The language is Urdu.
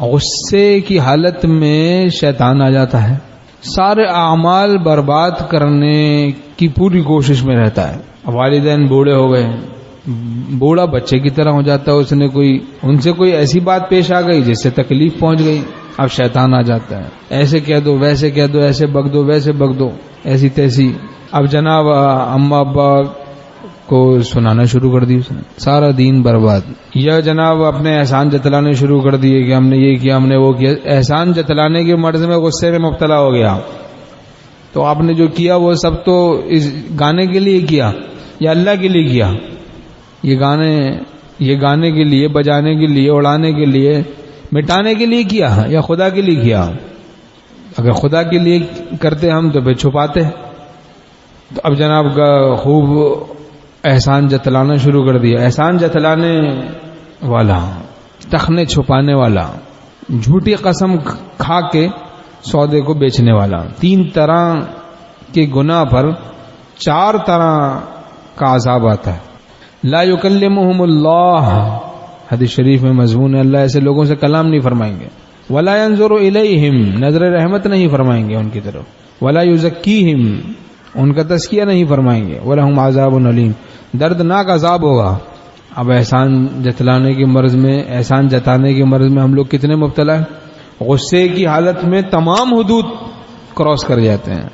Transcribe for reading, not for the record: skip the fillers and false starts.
غصے کی حالت میں شیطان آ جاتا ہے، سارے اعمال برباد کرنے کی پوری کوشش میں رہتا ہے. والدین بوڑھے ہو گئے، بوڑھا بچے کی طرح ہو جاتا ہے، ان سے کوئی ایسی بات پیش آ گئی جس سے تکلیف پہنچ گئی، اب شیطان آ جاتا ہے، ایسے کہہ دو، ویسے کہہ دو، ایسے بک دو، ویسے بک دو، ایسی تیسی. اب جناب اماں ابا کو سنانا شروع کر دی اس نے، سارا دین برباد. یا جناب اپنے احسان جتلانے شروع کر دیے کہ ہم نے یہ کیا، ہم نے وہ کیا. احسان جتلانے کے مرض میں غصے میں مبتلا ہو گیا، تو آپ نے جو کیا وہ سب تو اس گانے کے لیے کیا یا اللہ کے لیے کیا؟ یہ گانے کے لیے، بجانے کے لیے، اڑانے کے لیے، مٹانے کے لیے کیا یا خدا کے لیے کیا؟ اگر خدا کے لیے کرتے ہم تو پھر چھپاتے. تو اب جناب کا خوب احسان جتلانا شروع کر دیا. احسان جتلانے والا، تخنے چھپانے والا، جھوٹی قسم کھا کے سودے کو بیچنے والا. 3 طرح کے گناہ پر 4 طرح کا عذاب آتا ہے. لا یکلمہم اللہ، حدیث شریف میں مضمون ہے، اللہ ایسے لوگوں سے کلام نہیں فرمائیں گے. ولا ينظر الیہم، نظر رحمت نہیں فرمائیں گے ان کی طرف. ولا یزکیہم، ان کا تزکیہ نہیں فرمائیں گے. ولہم عذاب علیم، دردناک عذاب ہوگا. اب احسان جتلانے کے مرض میں، احسان جتانے کے مرض میں ہم لوگ کتنے مبتلا ہیں. غصے کی حالت میں تمام حدود کراس کر جاتے ہیں.